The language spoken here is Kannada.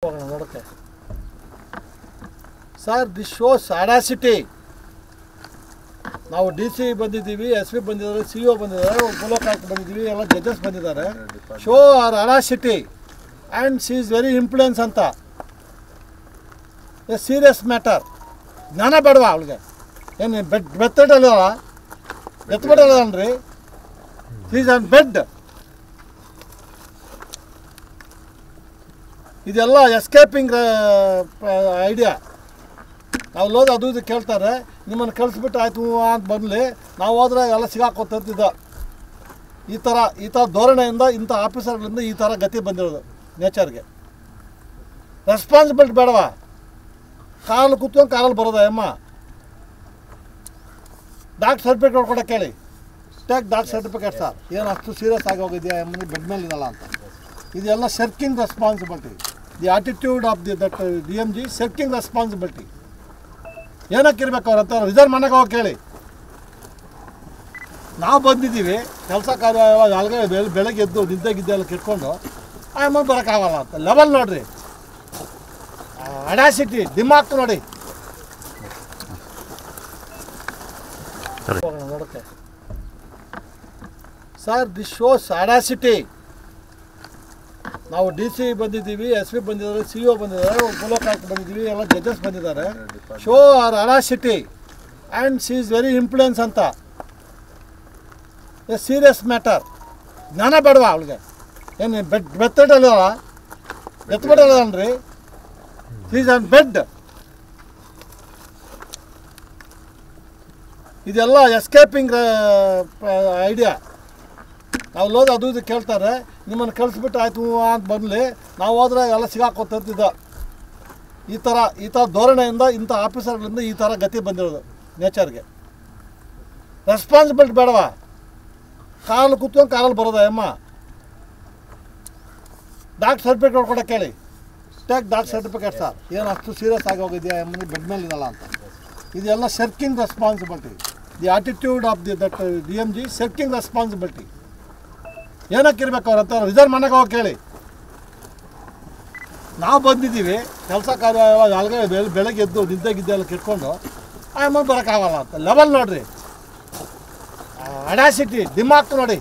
ನೋಡುತ್ತೆ ಸರ್. This shows audacity. ನಾವು ಡಿ ಸಿ ಬಂದಿದ್ದೀವಿ, ಎಸ್ ಪಿ ಬಂದಿದ್ದಾರೆ, ಸಿ ಒ ಬಂದಿದ್ದಾರೆ, ಮುಲೋಕಾಕ್ ಬಂದಿದ್ದೀವಿ, ಎಲ್ಲ ಜಡ್ಜಸ್ ಬಂದಿದ್ದಾರೆ. Show our audacity and she is very influence ಅಂತ. A serious matter. ಜ್ಞಾನ ಬೇಡವಾ ಅವಳಿಗೆ? ಏನು ಬೆತ್ತಡಲ್ಲ, ಎತ್ಬಿಡಲ್ಲನ್ರಿ. She is on bed. ಇದೆಲ್ಲ ಎಸ್ಕೇಪಿಂಗ್ ಐಡಿಯಾ. ನಾವು ಹೋದ ಅದು ಇದು ಕೇಳ್ತಾರೆ, ನಿಮ್ಮನ್ನು ಕಳಿಸ್ಬಿಟ್ಟು ಆಯ್ತು ಅಂತ ಬರಲಿ, ನಾವು ಹೋದ್ರೆ ಎಲ್ಲ ಸಿಗಾಕೋತಿದ್ದ. ಈ ಥರ ಧೋರಣೆಯಿಂದ ಇಂಥ ಆಫೀಸರ್ಗಳಿಂದ ಈ ಥರ ಗತಿ ಬಂದಿರೋದು ನೇಚರ್ಗೆ. ರೆಸ್ಪಾನ್ಸಿಬಿಲಿಟಿ ಬೇಡವಾ? ಕಾರಲ್ಲಿ ಕೂತ್ಕೊಂಡು ಕಾರಲ್ಲಿ ಬರೋದ ಅಮ್ಮ. ಡಾಕ್ಟರ್ ಸರ್ಟಿಫಿಕೇಟ್ ನೋಡ್ಕೊಡಕ್ಕೆ ಕೇಳಿ. Take doctor certificate sir. ಏನು ಅಷ್ಟು ಸೀರಿಯಸ್ ಆಗಿ ಹೋಗಿದೆಯಾ ಎಂಬುದು ಬೆಡ್ ಮೇಲೆ ಇದಲ್ಲ ಅಂತ. ಇದೆಲ್ಲ shirking responsibility. The attitude of that D M G shirking responsibility. ಏನಕ್ಕೆ ಇರ್ಬೇಕು ಅವ್ರ ಅಂತ ರಿಸರ್ವ್ ಮನೆಗೆ ಹೋಗಿ ಕೇಳಿ. ನಾವು ಬಂದಿದ್ದೀವಿ ಕೆಲಸ ಕಾರ್ಯ ಅಲ್ಗೆ ಬೆಳಗ್ಗೆ ಎದ್ದು ನಿದ್ದೆಗಿದ್ದೆ ಎಲ್ಲ ಕಿಟ್ಕೊಂಡು ಆಮೇಲೆ ಬರೋಕ್ಕಾಗಲ್ಲ ಅಂತ ಲೆವೆಲ್ ನೋಡ್ರಿ. ಅಡಾಸಿಟಿ ದಿಮಾಕ್ ನೋಡಿ. ನೋಡುತ್ತೆ ಸರ್. This shows audacity. ನಾವು ಡಿ ಸಿ ಬಂದಿದ್ದೀವಿ, ಎಸ್ ಪಿ ಬಂದಿದ್ದಾರೆ, ಸಿ ಒ ಬಂದಿದ್ದಾರೆ, ಮುಲೋಕಾಕ್ ಬಂದಿದ್ದೀವಿ, ಎಲ್ಲ ಜಡ್ಜಸ್ ಬಂದಿದ್ದಾರೆ. Show our audacity and she is very influence ಅಂತ. A serious matter. ಜ್ಞಾನ ಬೇಡವಾ ಅವಳಿಗೆ? ಏನು ಬೆತ್ತಡಲ್ಲ, ಎತ್ಬಿಡಲ್ಲನ್ರಿ. She is on bed. ಇದೆಲ್ಲ ಎಸ್ಕೇಪಿಂಗ್ ಐಡಿಯಾ. ನಾವು ಹೋದ ಅದು ಇದು ಕೇಳ್ತಾರೆ, ನಿಮ್ಮನ್ನು ಕಳಿಸ್ಬಿಟ್ಟು ಆಯ್ತು ಅಂತ ಬರಲಿ, ನಾವು ಹೋದ್ರೆ ಎಲ್ಲ ಸಿಗಾಕೋತಿದ್ದ. ಈ ಥರ ಧೋರಣೆಯಿಂದ ಇಂಥ ಆಫೀಸರ್ಗಳಿಂದ ಈ ಥರ ಗತಿ ಬಂದಿರೋದು ನೇಚರ್ಗೆ. ರೆಸ್ಪಾನ್ಸಿಬಿಲಿಟಿ ಬೇಡವಾ? ಕಾರಲ್ಲಿ ಕೂತ್ಕೊಂಡು ಕಾರಲ್ಲಿ ಬರೋದ ಅಮ್ಮ. ಡಾಕ್ಟರ್ ಸರ್ಟಿಫಿಕೇಟ್ ನೋಡ್ಕೊಡಕ್ಕೆ ಕೇಳಿ. Take doctor certificate sir. ಏನು ಅಷ್ಟು ಸೀರಿಯಸ್ ಆಗಿ ಹೋಗಿದೆಯಾ ಎಂಬುದು ಬೆಡ್ ಮೇಲೆ ಇದಲ್ಲ ಅಂತ. ಇದೆಲ್ಲ shirking responsibility. The attitude of that D M G shirking responsibility. ಏನಕ್ಕೆ ಇರ್ಬೇಕು ಅವ್ರ ಅಂತ ರಿಸರ್ವ್ ಮನೆಗೆ ಹೋಗಿ ಕೇಳಿ. ನಾವು ಬಂದಿದ್ದೀವಿ ಕೆಲಸ ಕಾರ್ಯ ಅಲ್ಗೆ ಬೆಳಗ್ಗೆ ಎದ್ದು ನಿದ್ದೆಗಿದ್ದೆ ಎಲ್ಲ ಕಿಟ್ಕೊಂಡು ಆಮೇಲೆ ಬರೋಕ್ಕಾಗಲ್ಲ ಅಂತ ಲೆವೆಲ್ ನೋಡ್ರಿ. ಅಡಾಸಿಟಿ ದಿಮಾಕ್ ನೋಡಿ.